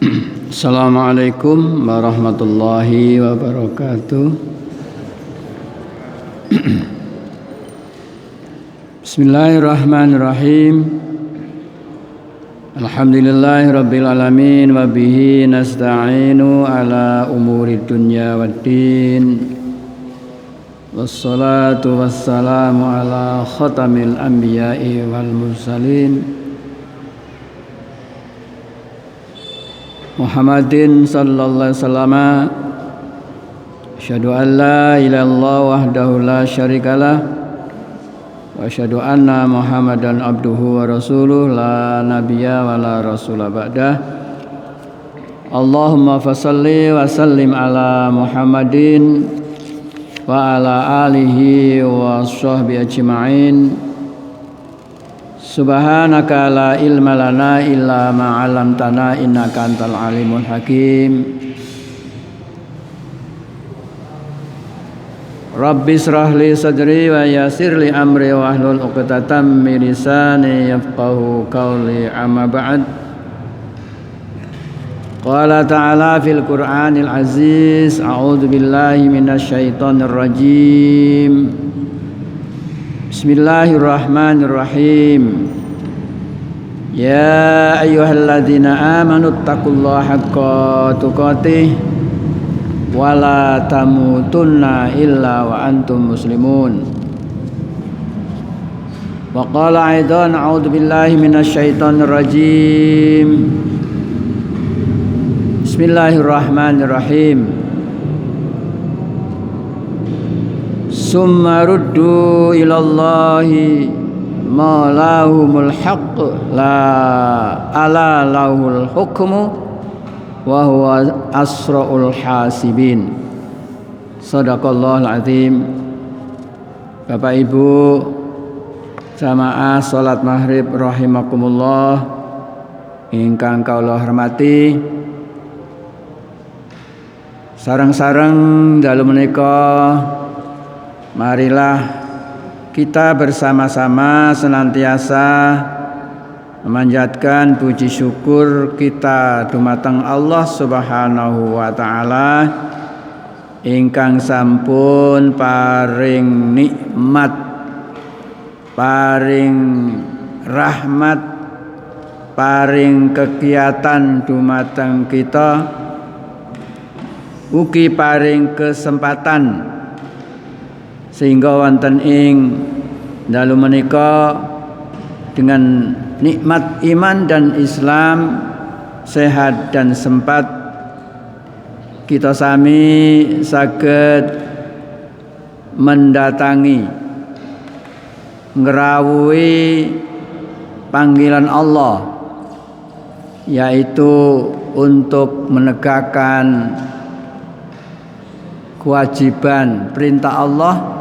Assalamualaikum warahmatullahi wabarakatuh. Bismillahirrahmanirrahim. Alhamdulillahi rabbil alamin wa bihi nasta'inu ala umuri dunya waddin. Wassalatu wassalamu ala khatamil anbiya'i wal mursalin Muhammadin sallallahu alaihi wasallam. Asyhadu an la ilaha illallah wahdahu la syarikalah wa asyhadu anna Muhammadan abduhu wa rasuluh la nabiyya wa la rasula ba'dah. Allahumma fasalli wa sallim ala Muhammadin wa ala alihi wa sahbihi ajma'in. Subhanaka la ilma lana illa ma 'allamtana innaka antal alimul hakim. Rabbi israh li sadri wa yassir li amri wa hlul 'uqdatam min lisani yafqahu qawli, amma ba'd. Qala ta'ala fil Qur'anil aziz, a'udzu billahi minasy syaithanir rajim. Bismillahirrahmanirrahim. Ya ayyuhalladzina amanu taqullaha haqqa tuqatih wa la tamutunna illa wa antum muslimun. Wa qala aidan a'udzu billahi minasy syaithanir rajim. Bismillahirrahmanirrahim. Summa ruddu ilallahi maulahumul haqq la ala lahul hukmu wa huwa asraul hasibin. Shadaqallahul azim. Bapak Ibu jamaah salat maghrib rahimakumullah ingkang kula hormati, sareng-sareng dalu menika marilah kita bersama-sama senantiasa memanjatkan puji syukur kita dumateng Allah Subhanahu wa taala ingkang sampun paring nikmat, paring rahmat, paring kegiatan dumateng kita, ugi paring kesempatan sehingga wonten ing dalu menika dengan nikmat iman dan Islam, sehat dan sempat kita sami saged mendatangi ngrawuhi panggilan Allah, yaitu untuk menegakkan kewajiban perintah Allah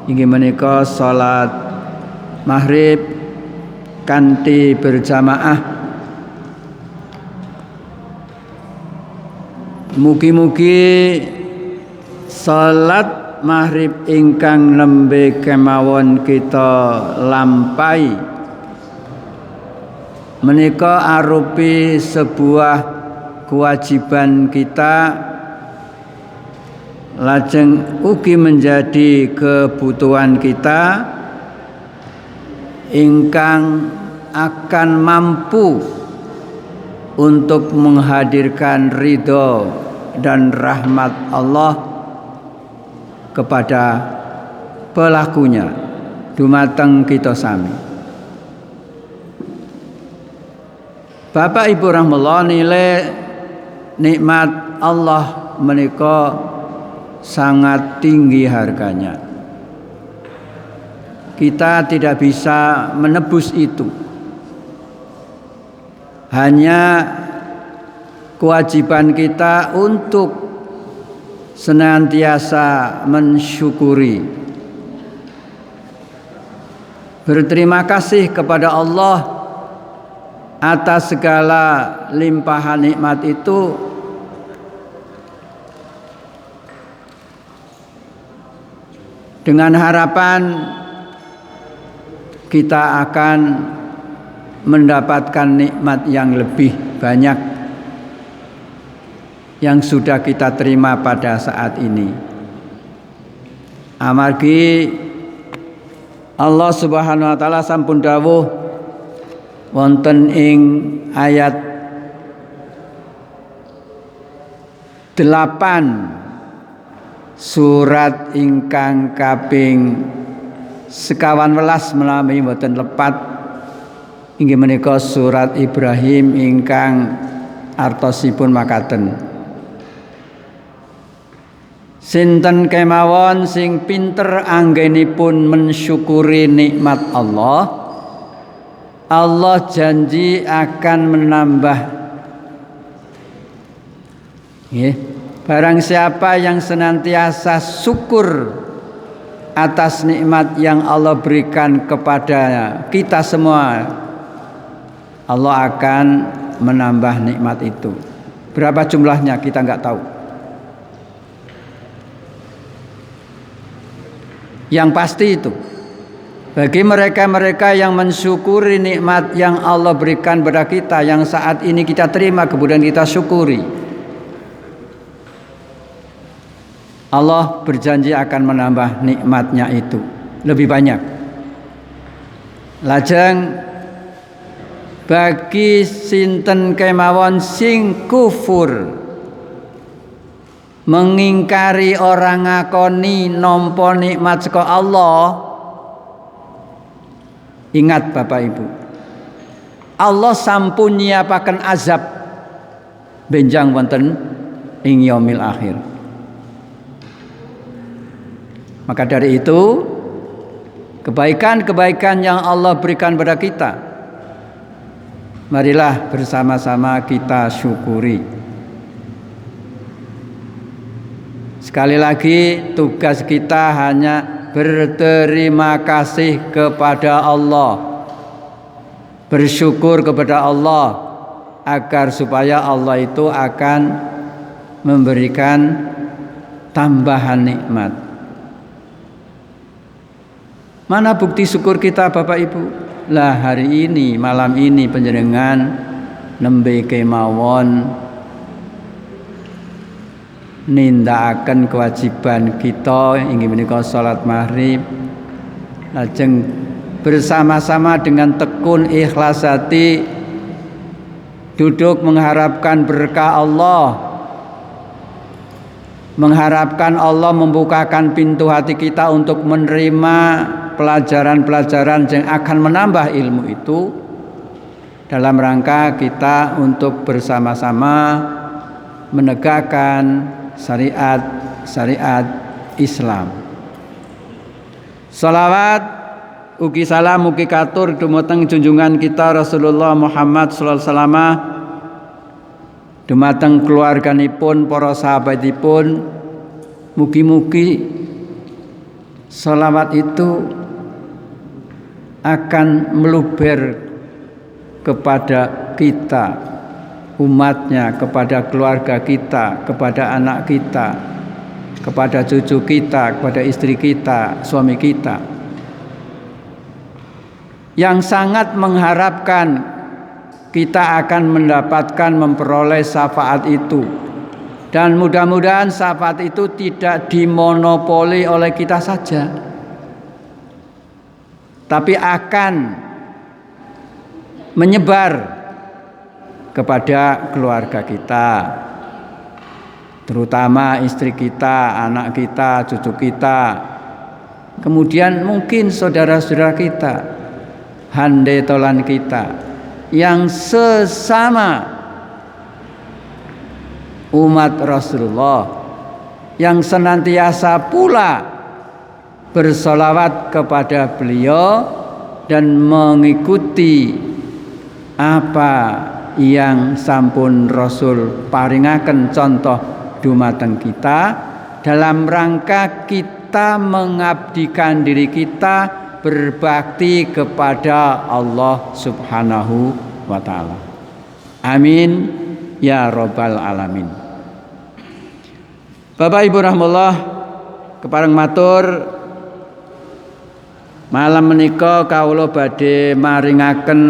inggih menika salat maghrib kanthi berjamaah. Mugi-mugi salat maghrib ingkang nembe kemawon kita lampahi menika arupi sebuah kewajiban kita, lajeng ugi menjadi kebutuhan kita ingkang akan mampu untuk menghadirkan ridho dan rahmat Allah kepada pelakunya dumateng kita sami. Bapak Ibu rahmatullah, nilai nikmat Allah menika sangat tinggi harganya. Kita tidak bisa menebus itu. Hanya kewajiban kita untuk senantiasa mensyukuri, berterima kasih kepada Allah atas segala limpahan nikmat itu, dengan harapan kita akan mendapatkan nikmat yang lebih banyak yang sudah kita terima pada saat ini. Amargi Allah Subhanahu wa taala sampun dawuh wonten ing ayat 8 surat ingkang kaping 11 menawi mboten lepat inggih menika surat Ibrahim ingkang artosipun makaten. Sinten kemawon sing pinter anggenipun mensyukuri nikmat Allah, Allah janji akan menambah. Barang siapa yang senantiasa syukur atas nikmat yang Allah berikan kepada kita semua, Allah akan menambah nikmat itu. Berapa jumlahnya kita nggak tahu. Yang pasti itu, bagi mereka-mereka yang mensyukuri nikmat yang Allah berikan kepada kita, yang saat ini kita terima kemudian kita syukuri, Allah berjanji akan menambah nikmatnya itu lebih banyak. Lajeng bagi sinten kemawon sing kufur, mengingkari orang ngakoni nampa nikmat saka Allah, ingat Bapak Ibu, Allah sampun nyiapaken azab benjang wonten ing yaumil akhir. Maka dari itu, kebaikan-kebaikan yang Allah berikan kepada kita, marilah bersama-sama kita syukuri. Sekali lagi, tugas kita hanya berterima kasih kepada Allah, bersyukur kepada Allah, agar supaya Allah itu akan memberikan tambahan nikmat. Mana bukti syukur kita Bapak Ibu? Lah hari ini, malam ini panjenengan nembe kemawon nindakaken kewajiban kita inggih menika salat maghrib, lajeng bersama-sama dengan tekun ikhlas hati duduk mengharapkan berkah Allah, mengharapkan Allah membukakan pintu hati kita untuk menerima pelajaran-pelajaran yang akan menambah ilmu itu, dalam rangka kita untuk bersama-sama menegakkan syariat Islam. Salawat ugi salam ugi katur dumateng junjungan kita Rasulullah Muhammad sallallahu alaihi wasallam, dumateng keluarganipun, para sahabatipun. Mugi-mugi salawat itu akan meluber kepada kita, umatnya, kepada keluarga kita, kepada anak kita, kepada cucu kita, kepada istri kita, suami kita, yang sangat mengharapkan kita akan mendapatkan, memperoleh syafaat itu. Dan mudah-mudahan syafaat itu tidak dimonopoli oleh kita saja, tapi akan menyebar kepada keluarga kita, terutama istri kita, anak kita, cucu kita, kemudian mungkin saudara-saudara kita, hande tolan kita yang sesama umat Rasulullah, yang senantiasa pula bersolawat kepada beliau dan mengikuti apa yang sampun Rasul paringaken contoh dumateng kita, dalam rangka kita mengabdikan diri kita berbakti kepada Allah Subhanahu wa ta'ala. Amin ya Rabbal Alamin. Bapak Ibu rahmatullah, kepareng matur malam menika kawula badhe maringaken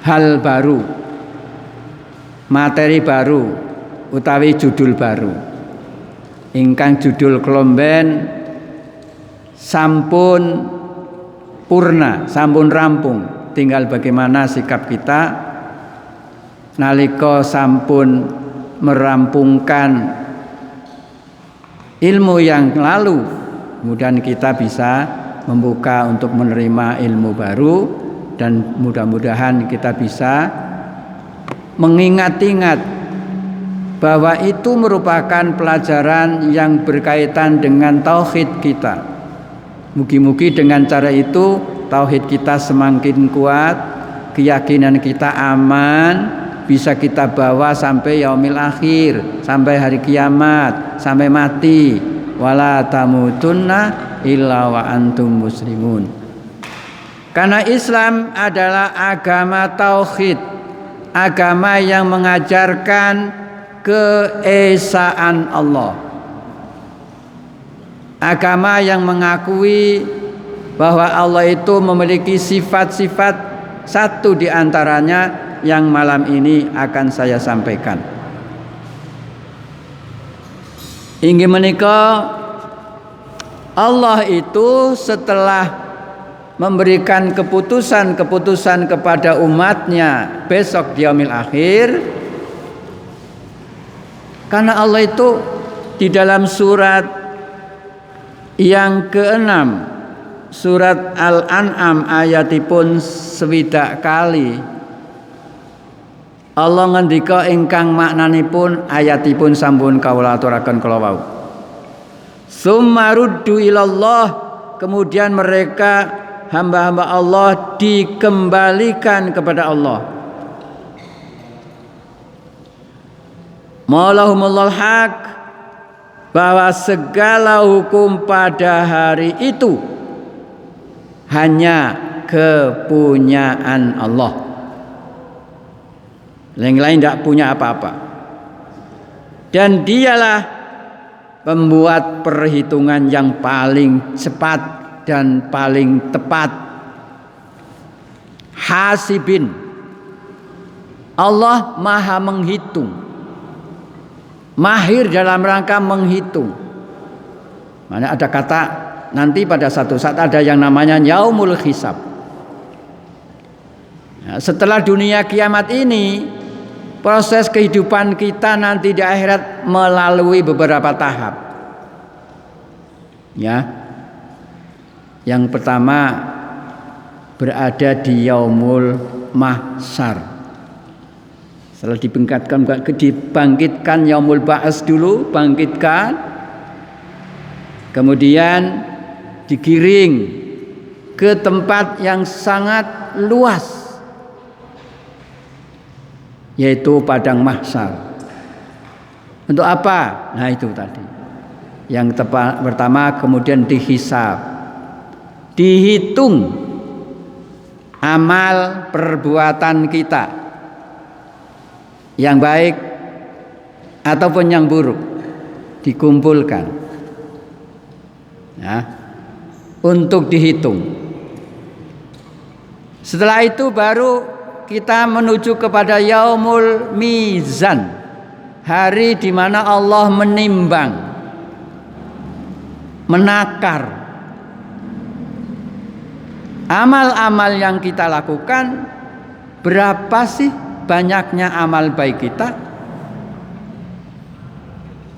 hal baru materi baru utawi judul baru ingkang judul klomben sampun purna, sampun rampung, tinggal bagaimana sikap kita nalika sampun merampungkan ilmu yang lalu, kemudian kita bisa membuka untuk menerima ilmu baru, dan mudah-mudahan kita bisa mengingat-ingat bahwa itu merupakan pelajaran yang berkaitan dengan tauhid kita. Mugi-mugi dengan cara itu tauhid kita semakin kuat, keyakinan kita aman, bisa kita bawa sampai yaumil akhir, sampai hari kiamat, sampai mati. Wala tamutunna illa wa antum muslimun. Karena Islam adalah agama tauhid, agama yang mengajarkan keesaan Allah, agama yang mengakui bahwa Allah itu memiliki sifat-sifat, satu di antaranya yang malam ini akan saya sampaikan. Inggih menika Allah itu setelah memberikan keputusan-keputusan kepada umatnya besok di yaumil akhir, karena Allah itu di dalam surat yang ke-6, surat Al-An'am ayatipun 60 kali Allah ngendika ingkang maknanipun ayatipun sampun kawula aturaken kala wau. Summa ruddu ilallah, kemudian mereka hamba-hamba Allah dikembalikan kepada Allah. Maulahumullah haq, bahwa segala hukum pada hari itu hanya kepunyaan Allah. Yang lain tidak punya apa-apa. Dan dialah pembuat perhitungan yang paling cepat dan paling tepat. Hasibin, Allah maha menghitung, mahir dalam rangka menghitung. Mana ada kata nanti pada satu saat ada yang namanya yaumul hisab. Nah, setelah dunia kiamat ini, proses kehidupan kita nanti di akhirat melalui beberapa tahap. Ya. Yang pertama berada di yaumul mahsyar. Setelah dibangkitkan yaumul ba'ats dulu, bangkitkan. Kemudian digiring ke tempat yang sangat luas, yaitu padang mahsyar. Untuk apa? Nah itu tadi. Yang pertama kemudian dihisab, dihitung amal perbuatan kita, yang baik ataupun yang buruk, dikumpulkan ya, untuk dihitung. Setelah itu baru kita menuju kepada yaumul mizan, hari di mana Allah menimbang, menakar amal-amal yang kita lakukan. Berapa sih banyaknya amal baik kita,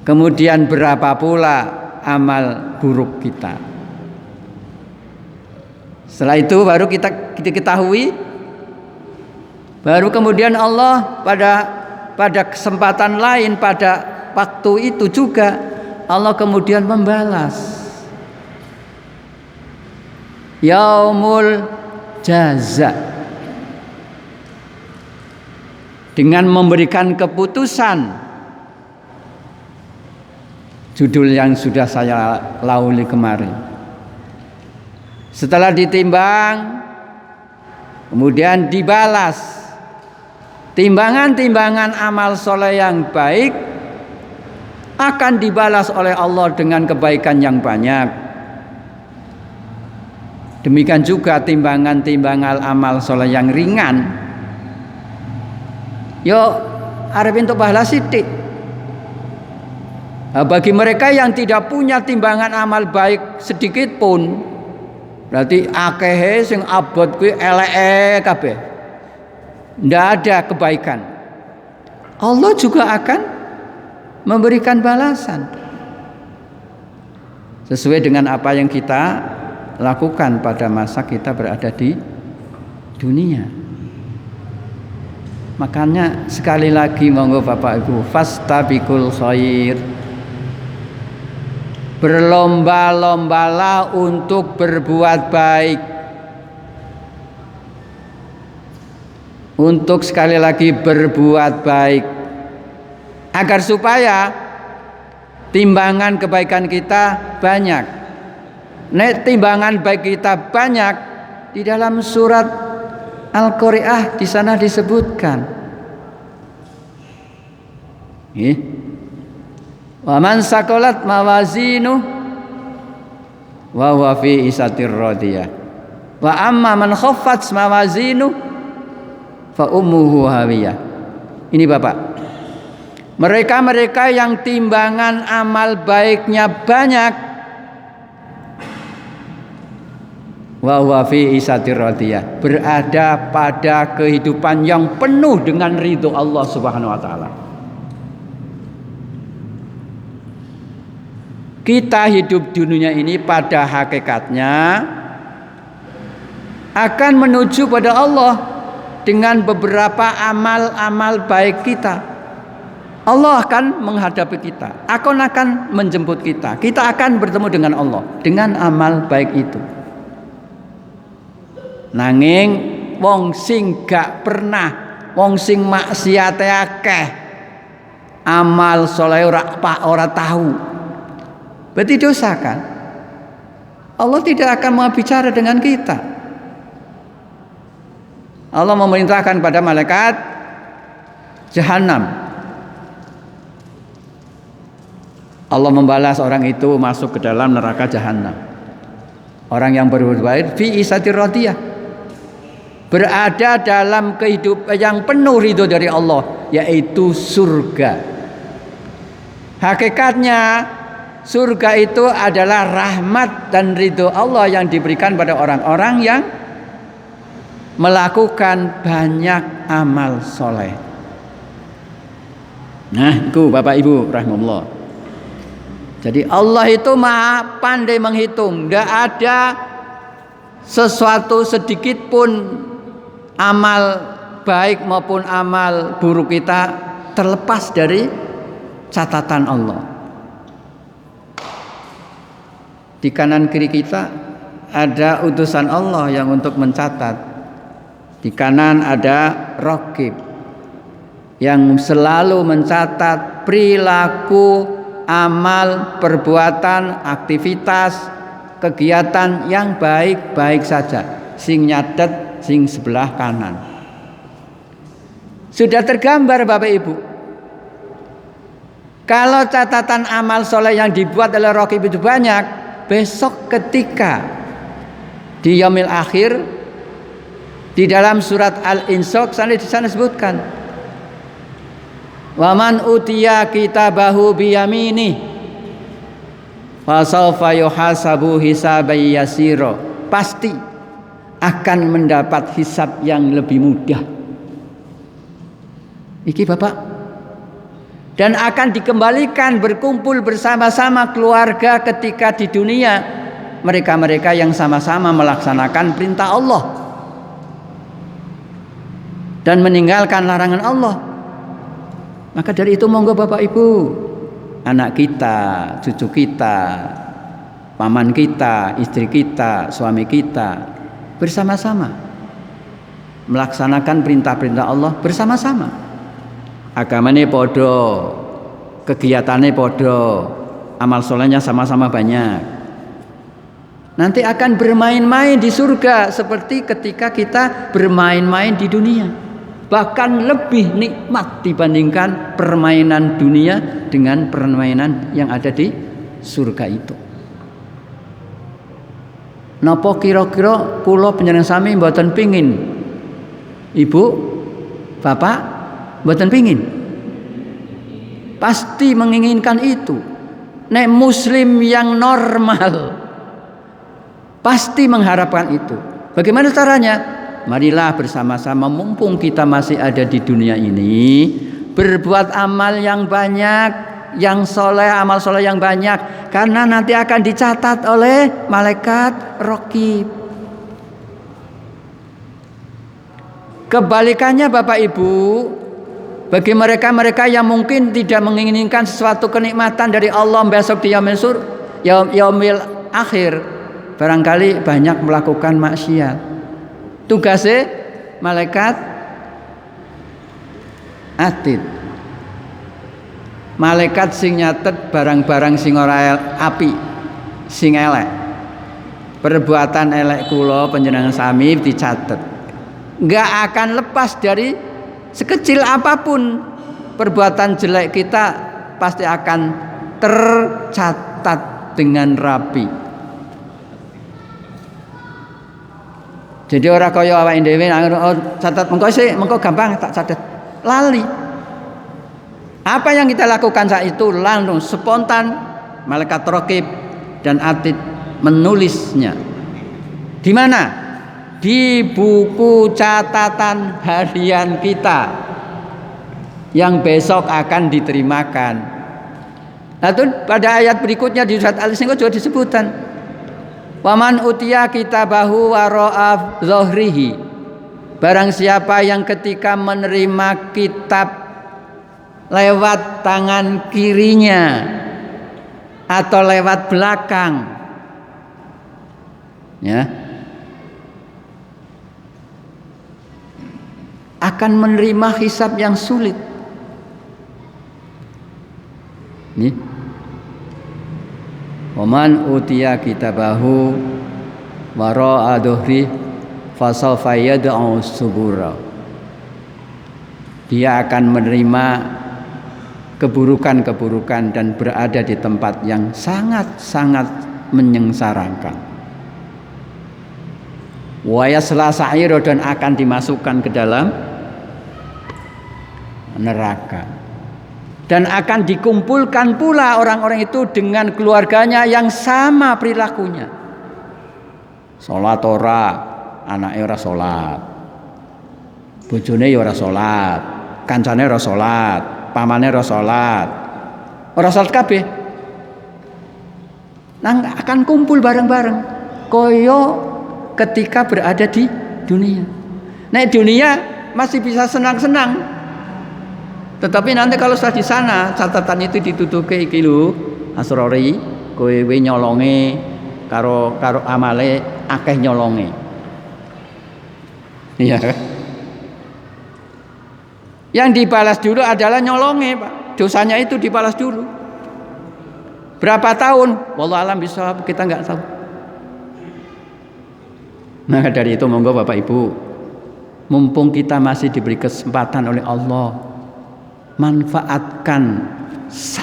kemudian berapa pula amal buruk kita. Setelah itu baru kita ketahui, baru kemudian Allah pada kesempatan lain, pada waktu itu juga Allah kemudian membalas yaumul jaza dengan memberikan keputusan, judul yang sudah saya lauli kemarin. Setelah ditimbang kemudian dibalas. Timbangan-timbangan amal soleh yang baik akan dibalas oleh Allah dengan kebaikan yang banyak. Demikian juga timbangan-timbangan amal soleh yang ringan, arep entuk pahala sithik. Bagi mereka yang tidak punya timbangan amal baik sedikit pun, berarti akehe sing abot kuwi eleke kabeh. Ndak ada kebaikan. Allah juga akan memberikan balasan sesuai dengan apa yang kita lakukan pada masa kita berada di dunia. Makanya sekali lagi monggo Bapak Ibu, fastabiqul khair. Berlomba-lombalah untuk berbuat baik. Untuk sekali lagi berbuat baik. Agar supaya timbangan kebaikan kita banyak. Nek timbangan baik kita banyak, di dalam surat Al-Qari'ah di sana disebutkan. Wa man saqalat mawazinu wa huwa fi isatir radiyah. Wa amma man khaffat mawazinu fa ummuhu hawiyah. Ini Bapak. Mereka-mereka yang timbangan amal baiknya banyak, wa huwa fi isatir radiyah, berada pada kehidupan yang penuh dengan ridho Allah Subhanahu wa taala. Kita hidup di dunia ini pada hakikatnya akan menuju pada Allah dengan beberapa amal-amal baik kita. Allah akan menghadapi kita, akan menjemput kita. Kita akan bertemu dengan Allah dengan amal baik itu. Nanging wong sing gak pernah, wong sing maksiate akeh, amal saleh ora tahu, berarti dosa kan? Allah tidak akan berbicara dengan kita. Allah memerintahkan pada malaikat Jahannam. Allah membalas orang itu masuk ke dalam neraka Jahannam. Orang yang berbuat baik fi isatir radiyah, berada dalam kehidupan yang penuh ridho dari Allah, yaitu surga. Hakikatnya surga itu adalah rahmat dan ridho Allah yang diberikan pada orang-orang yang melakukan banyak amal soleh. Nah, itu Bapak Ibu rahimahullah. Jadi Allah itu maha pandai menghitung. Tidak ada sesuatu sedikit pun amal baik maupun amal buruk kita terlepas dari catatan Allah. Di kanan kiri kita ada utusan Allah yang untuk mencatat. Di kanan ada Raqib yang selalu mencatat perilaku, amal, perbuatan, aktivitas, kegiatan yang baik-baik saja. Sing nyatet sing sebelah kanan. Sudah tergambar Bapak Ibu. Kalau catatan amal soleh yang dibuat oleh Raqib itu banyak, besok ketika di yaumil akhir di dalam surat Al-Insaq di sana disebutkan, wa man utiya kitabahu biyamini fa sawfa yuhasabu hisaban yasira, pasti akan mendapat hisab yang lebih mudah. Iki Bapak, dan akan dikembalikan berkumpul bersama-sama keluarga ketika di dunia, mereka-mereka yang sama-sama melaksanakan perintah Allah dan meninggalkan larangan Allah. Maka dari itu monggo Bapak Ibu, anak kita, cucu kita, paman kita, istri kita, suami kita bersama-sama melaksanakan perintah-perintah Allah bersama-sama. Agamanya podo, kegiatannya podo, amal solehnya sama-sama banyak. Nanti akan bermain-main di surga seperti ketika kita bermain-main di dunia. Bahkan lebih nikmat dibandingkan permainan dunia dengan permainan yang ada di surga itu. Napa kira-kira kula panjenengan sami mboten pingin? Ibu, Bapak mboten pingin pasti menginginkan itu. Nek muslim yang normal pasti mengharapkan itu. Bagaimana caranya? Marilah bersama-sama mumpung kita masih ada di dunia ini, berbuat amal yang banyak, yang soleh, amal soleh yang banyak, karena nanti akan dicatat oleh malaikat Raqib. Kebalikannya Bapak Ibu, bagi mereka yang mungkin tidak menginginkan sesuatu kenikmatan dari Allah besok di yaumil akhir, barangkali banyak melakukan maksiat. Tugasnya malaikat atid, malaikat sing nyatet barang-barang sing ora api, sing elek. Perbuatan elek kula panjenengan sami dicatet. Enggak akan lepas dari sekecil apapun perbuatan jelek kita, pasti akan tercatat dengan rapi. Jadi orang kaya awake dhewe catat mengko gampang tak catat. Lali. Apa yang kita lakukan saat itu langsung spontan malaikat Raqib dan atid menulisnya. Di mana? Di buku catatan harian kita yang besok akan diterimakan. Lalu pada ayat berikutnya di surat Al-Isra juga disebutkan, waman utiya kitabahu wara'a dhahrihi, barang siapa yang ketika menerima kitab lewat tangan kirinya atau lewat belakang, ya, akan menerima hisab yang sulit. Nih, waman utiya kitabahu wara'a dhahri fasawfa yad'u subura, dia akan menerima keburukan-keburukan dan berada di tempat yang sangat-sangat menyengsarakan. Wa yasla sa'ira, dan akan dimasukkan ke dalam neraka. Dan akan dikumpulkan pula orang-orang itu dengan keluarganya yang sama perilakunya. Salat ora, anake ora salat. Bojone ya ora salat, kancane ora salat, pamane ora salat. Ora salat kabeh. Nang akan kumpul bareng-bareng kaya ketika berada di dunia. Nek dunia masih bisa senang-senang. Tetapi nanti kalau sudah di sana, catatan itu ditutuke iki lho, asrori, kowe nyolonge karo amale akeh nyolonge. Iya. Yang dibalas dulu adalah nyolonge, Pak. Dosanya itu dibalas dulu. Berapa tahun? Wallahu alam bisawab, kita enggak tahu. Nah, dari itu monggo Bapak Ibu, mumpung kita masih diberi kesempatan oleh Allah, manfaatkan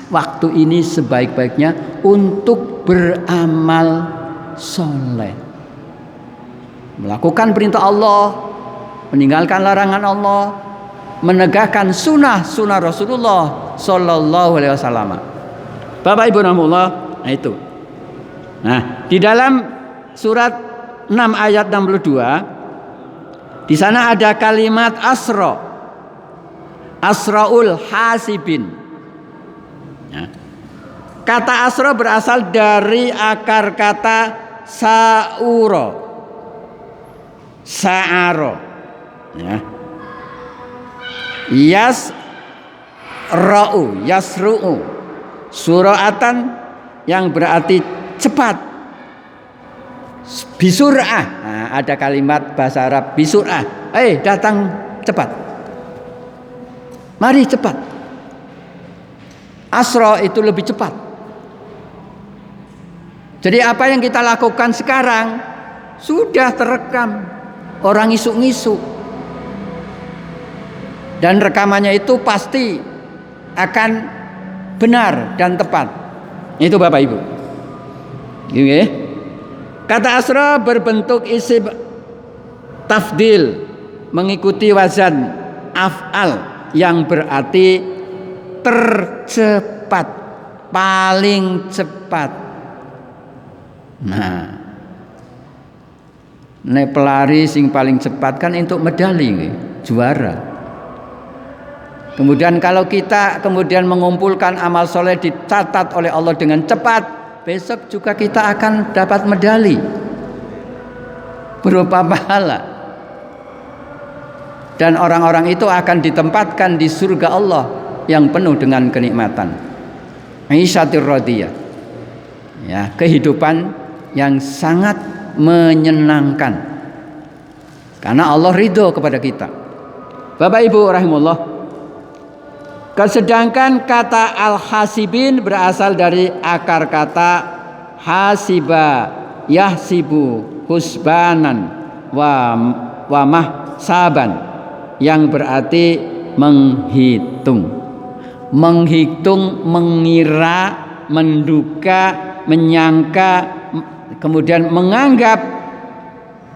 waktu ini sebaik-baiknya untuk beramal soleh, melakukan perintah Allah, meninggalkan larangan Allah, menegakkan sunnah Rasulullah Sallallahu Alaihi Wasallam. Bapak Ibu rahimahullah, nah itu. Nah, di dalam surat 6 ayat 62, di sana ada kalimat Asraul hasibin. Ya. Kata asra berasal dari akar kata sa'aro. Ya. Yasru'u. Sura'atan yang berarti cepat. Bisur'ah. Nah, ada kalimat bahasa Arab bisur'ah. Datang cepat. Mari cepat. Asra itu lebih cepat. Jadi apa yang kita lakukan sekarang sudah terekam. Orang ngisuk-ngisuk. Dan rekamannya itu pasti akan benar dan tepat. Itu Bapak Ibu. Oke. Kata asra berbentuk isim tafdil, mengikuti wazan af'al, yang berarti tercepat, paling cepat. Nah, nek pelari sing paling cepat kan untuk medali, juara. Kemudian kalau kita kemudian mengumpulkan amal soleh dicatat oleh Allah dengan cepat, besok juga kita akan dapat medali berupa pahala. Dan orang-orang itu akan ditempatkan di surga Allah yang penuh dengan kenikmatan. Aisyatir radiyah. Ya, kehidupan yang sangat menyenangkan. Karena Allah ridho kepada kita. Bapak Ibu rahimullah. Sedangkan kata al-hasibin berasal dari akar kata hasiba, yahsibu, husbanan, wa mahsaban, yang berarti menghitung. Menghitung, mengira, menduga, menyangka, kemudian menganggap,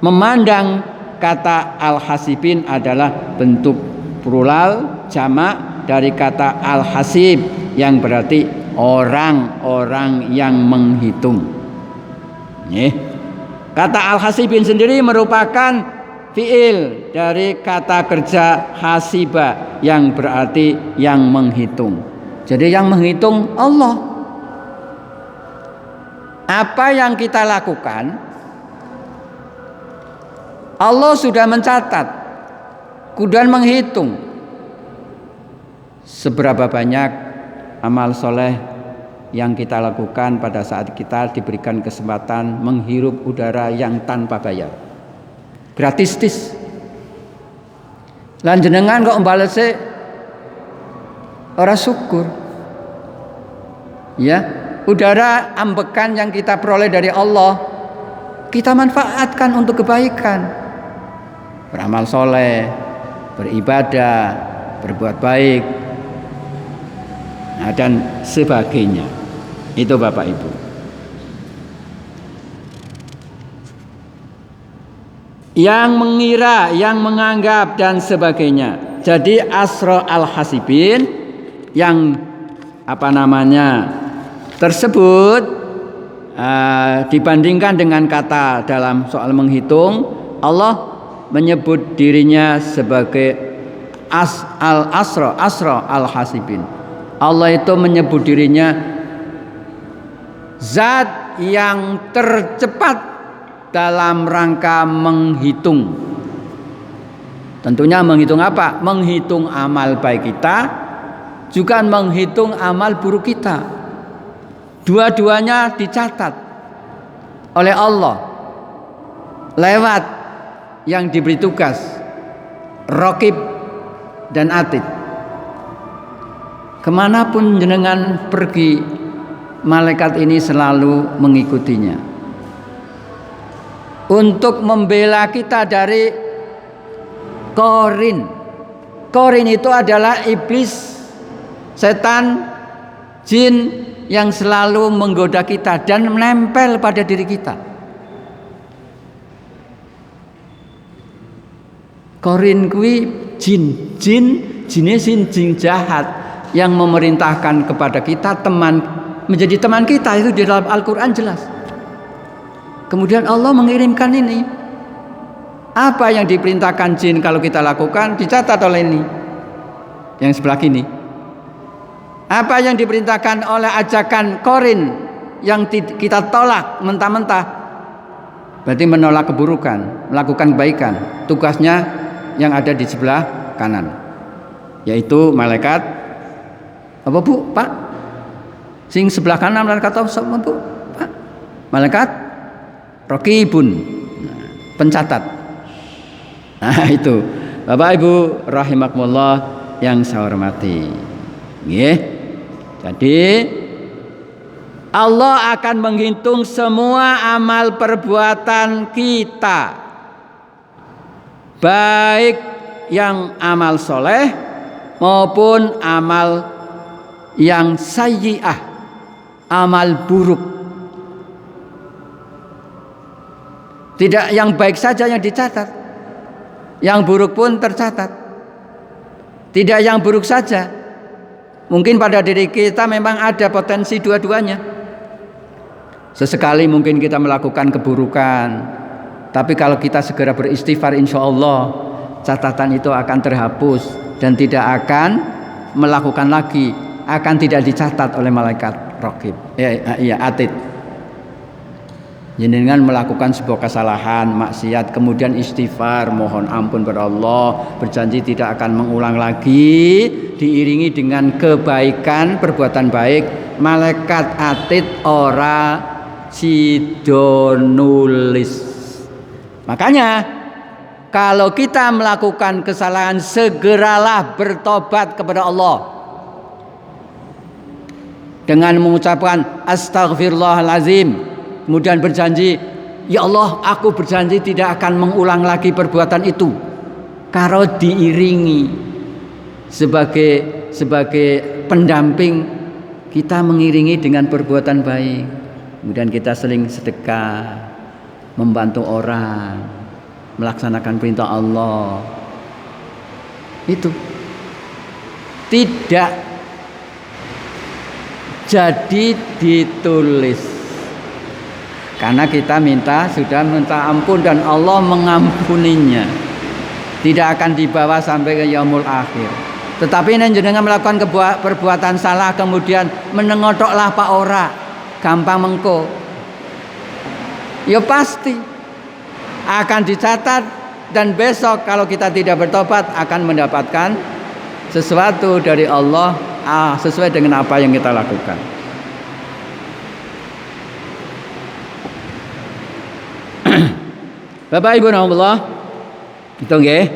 memandang. Kata al-hasibin adalah bentuk plural jamak dari kata al-hasib yang berarti orang-orang yang menghitung. Kata al-hasibin sendiri merupakan fiil dari kata kerja hasiba yang berarti yang menghitung. Jadi yang menghitung Allah. Apa yang kita lakukan Allah sudah mencatat, kemudian menghitung seberapa banyak amal soleh yang kita lakukan pada saat kita diberikan kesempatan menghirup udara yang tanpa bayar, gratis. Lan jenengan kok mbalese ora syukur. Ya, udara ambekan yang kita peroleh dari Allah kita manfaatkan untuk kebaikan. Beramal soleh, beribadah, berbuat baik, nah, dan sebagainya. Itu Bapak Ibu. Yang mengira, yang menganggap dan sebagainya. Jadi asro al-hasibin yang tersebut dibandingkan dengan kata dalam soal menghitung, Allah menyebut dirinya sebagai asro al-hasibin. Allah itu menyebut dirinya zat yang tercepat dalam rangka menghitung. Tentunya menghitung apa? Menghitung amal baik kita, juga menghitung amal buruk kita. Dua-duanya dicatat oleh Allah lewat yang diberi tugas Raqib dan Atid. Kemanapun jenengan pergi, malaikat ini selalu mengikutinya untuk membela kita dari Qarin. Qarin itu adalah iblis, setan, jin yang selalu menggoda kita dan menempel pada diri kita. Qarin kuwi jin jahat yang memerintahkan kepada kita menjadi teman kita, itu di dalam Al-Qur'an jelas. Kemudian Allah mengirimkan ini. Apa yang diperintahkan jin kalau kita lakukan dicatat oleh ini yang sebelah kini. Apa yang diperintahkan oleh ajakan Qarin yang kita tolak mentah-mentah, berarti menolak keburukan, melakukan kebaikan. Tugasnya yang ada di sebelah kanan, yaitu malaikat apa Bu? Pak? Sing sebelah kanan malaikat apa Bu? Pak? Malaikat Raqibun, pencatat. Nah, itu Bapak Ibu rahimakumullah yang saya hormati. Nggih. Jadi Allah akan menghitung semua amal perbuatan kita, baik yang amal soleh maupun amal yang sayyi'ah, amal buruk. Tidak yang baik saja yang dicatat, yang buruk pun tercatat. Tidak yang buruk saja, Mungkin pada diri kita memang ada potensi dua-duanya. Sesekali mungkin kita melakukan keburukan, tapi kalau kita segera beristighfar, insya Allah catatan itu akan terhapus dan tidak akan melakukan lagi, akan tidak dicatat oleh malaikat raqib. Atid. Jenengan melakukan sebuah kesalahan, maksiat, kemudian istighfar, mohon ampun kepada Allah, berjanji tidak akan mengulang lagi, diiringi dengan kebaikan, perbuatan baik, malaikat atid ora sido nulis. Makanya kalau kita melakukan kesalahan, segeralah bertobat kepada Allah dengan mengucapkan astaghfirullahalazim. Kemudian berjanji, ya Allah, aku berjanji tidak akan mengulang lagi perbuatan itu. Kalau diiringi sebagai pendamping, kita mengiringi dengan perbuatan baik. Kemudian kita seling sedekah, membantu orang, melaksanakan perintah Allah. Itu tidak jadi ditulis. Karena kita sudah minta ampun dan Allah mengampuninya. Tidak akan dibawa sampai ke yaumul akhir. Tetapi jenengan melakukan perbuatan salah kemudian menengotoklah pak ora, gampang mengko. Ya pasti akan dicatat dan besok kalau kita tidak bertobat akan mendapatkan sesuatu dari Allah sesuai dengan apa yang kita lakukan. Bapak Ibu Allah, itu nggih.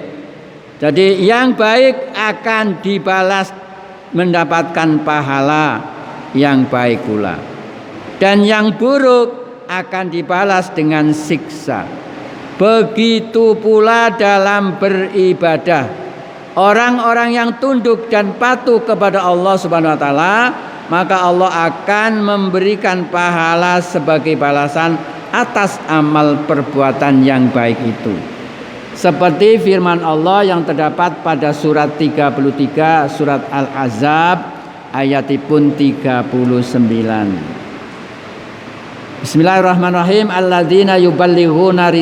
Jadi yang baik akan dibalas mendapatkan pahala yang baik pula. Dan yang buruk akan dibalas dengan siksa. Begitu pula dalam beribadah. Orang-orang yang tunduk dan patuh kepada Allah Subhanahu wa taala, maka Allah akan memberikan pahala sebagai balasan atas amal perbuatan yang baik itu. Seperti firman Allah yang terdapat pada surat 33 surat Al-Ahzab ayatipun 39. Bismillahirrahmanirrahim. Alladzina yuballighuna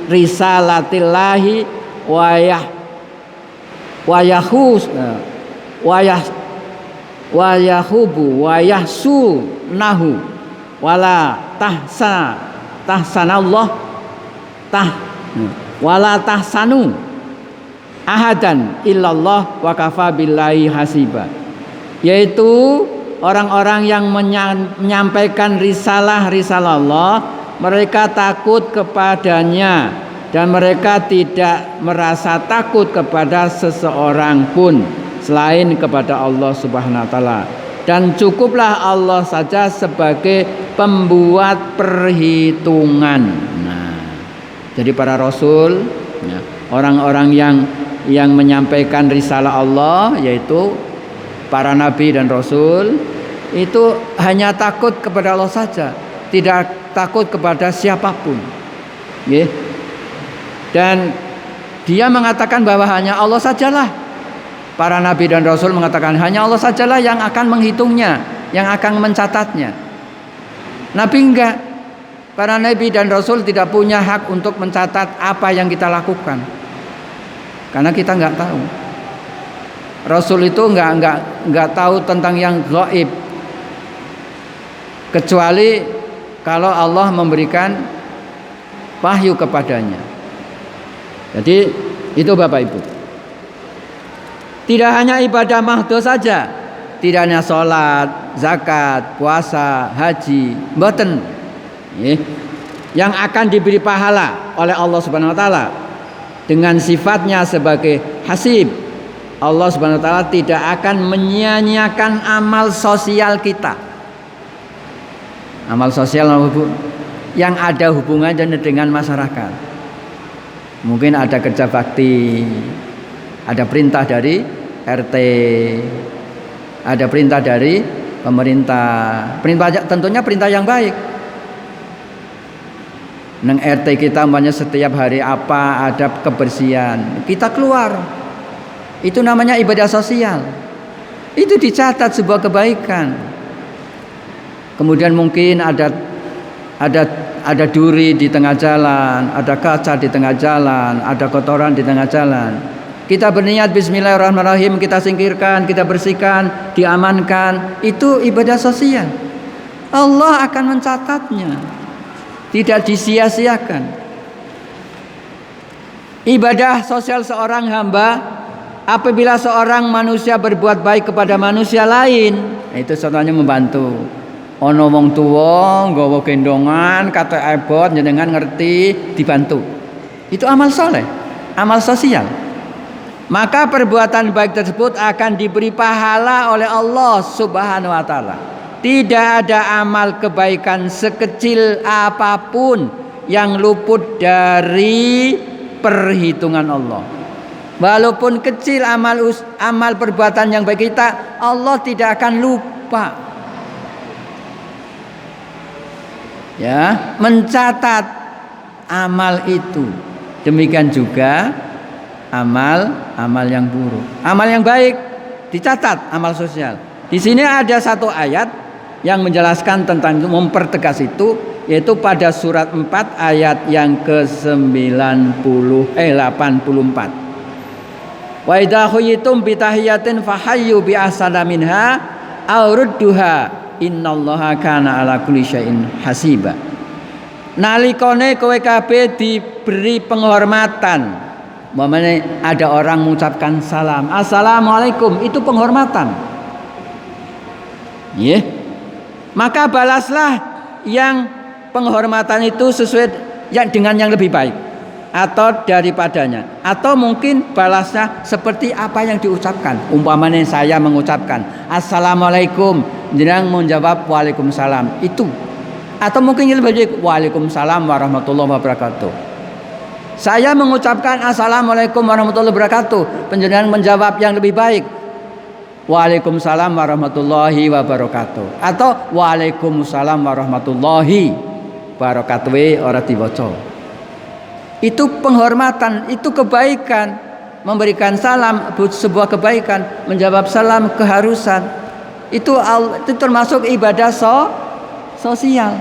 risalatillahi wa yahsunahu wala tahsanallah wala tahsanu ahadan illallah wa kafa billahi hasiba. Yaitu orang-orang yang menyampaikan risalah Allah, mereka takut kepadanya dan mereka tidak merasa takut kepada seseorang pun selain kepada Allah Subhanahu wa taala. Dan cukuplah Allah saja sebagai pembuat perhitungan. Nah, jadi para rasul, orang-orang yang menyampaikan risalah Allah, yaitu para nabi dan rasul, itu hanya takut kepada Allah saja, tidak takut kepada siapapun. Dan dia mengatakan bahwa hanya Allah sajalah. Para nabi dan rasul mengatakan hanya Allah sajalah yang akan menghitungnya, yang akan mencatatnya. Nabi enggak. Para nabi dan rasul tidak punya hak untuk mencatat apa yang kita lakukan. Karena kita enggak tahu. Rasul itu enggak tahu tentang yang gaib. Kecuali kalau Allah memberikan wahyu kepadanya. Jadi itu Bapak Ibu. Tidak hanya ibadah mahdoh saja, tidak hanya sholat, zakat, puasa, haji, mboten. Yang akan diberi pahala oleh Allah Subhanahu wa taala dengan sifatnya sebagai hasib. Allah Subhanahu wa taala tidak akan menyia-nyiakan amal sosial kita. Amal sosial yang ada hubungannya dengan masyarakat. Mungkin ada kerja bakti, ada perintah dari RT, ada perintah dari pemerintah. Perintah tentunya perintah yang baik. Neng RT kita umpamanya setiap hari apa ada kebersihan, kita keluar. Itu namanya ibadah sosial. Itu dicatat sebuah kebaikan. Kemudian mungkin ada duri di tengah jalan, ada kaca di tengah jalan, ada kotoran di tengah jalan. Kita berniat bismillahirrahmanirrahim, kita singkirkan, kita bersihkan, diamankan. Itu ibadah sosial. Allah akan mencatatnya. Tidak disia-siakan. Ibadah sosial seorang hamba apabila seorang manusia berbuat baik kepada manusia lain, itu contohnya membantu. Ono wong tuwa nggawa gendongan kata ebot jenengan ngerti dibantu. Itu amal soleh, amal sosial. Maka perbuatan baik tersebut akan diberi pahala oleh Allah Subhanahu wa taala. Tidak ada amal kebaikan sekecil apapun yang luput dari perhitungan Allah. Walaupun kecil amal perbuatan yang baik kita, Allah tidak akan lupa. Ya, mencatat amal itu. Demikian juga amal yang buruk. Amal yang baik dicatat, amal sosial. Di sini ada satu ayat yang menjelaskan tentang itu, mempertegas itu, yaitu pada surat 4 ayat yang ke-84. Wa idza khuyitum bi tahiyatin fahayyu bi ahsana minha aw rudduha innallaha kana ala kulli syai'in hasiba. Nalikane kowe kabeh diberi penghormatan, umpamane ada orang mengucapkan salam, assalamualaikum, itu penghormatan. Nggih. Maka balaslah yang penghormatan itu sesuai dengan yang lebih baik atau daripadanya, atau mungkin balasnya seperti apa yang diucapkan. Umpamanya saya mengucapkan assalamualaikum, jenengan menjawab waalaikumsalam, itu. Atau mungkin lebih baik waalaikumsalam warahmatullahi wabarakatuh. Saya mengucapkan assalamualaikum warahmatullahi wabarakatuh, panjenengan menjawab yang lebih baik waalaikumsalam warahmatullahi wabarakatuh, atau waalaikumsalam warahmatullahi wabarakatuh ora diwaca. Itu penghormatan, itu kebaikan. Memberikan salam sebuah kebaikan, menjawab salam keharusan. Itu termasuk ibadah sosial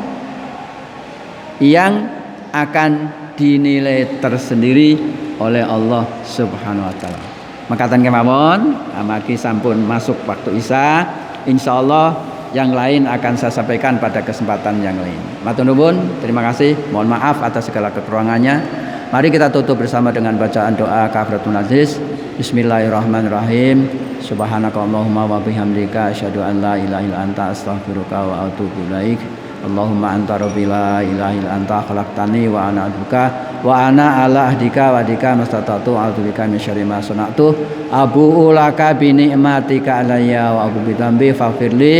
yang akan dinilai tersendiri oleh Allah Subhanahu wa taala. Makatan kemawon, amargi sampun masuk waktu Isya, insyaallah yang lain akan saya sampaikan pada kesempatan yang lain. Matur nuwun, terima kasih. Mohon maaf atas segala kekurangannya. Mari kita tutup bersama dengan bacaan doa kafaratul majlis. Bismillahirrahmanirrahim. Subhanakallahumma wa bihamdika asyhadu an la ilaha illa anta astaghfiruka wa atubu ilaik. Allahumma anta rabbi la ilaha illa anta khalaqtani wa ana abduka wa ana ala ahdika wa dika mastata'tu a'udzubika min syarri ma sana'tu abu'u laka bi ni'matika alayya wa abu bi dzambi faghfirli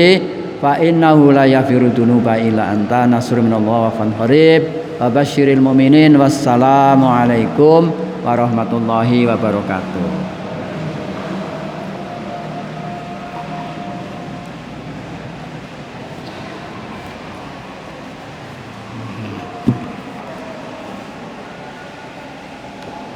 fa innahu la yaghfiru dzunuba illa anta nasrun minallahi wa fan qarib wa basyiril mu'minin wassalamu alaikum warahmatullahi wabarakatuh.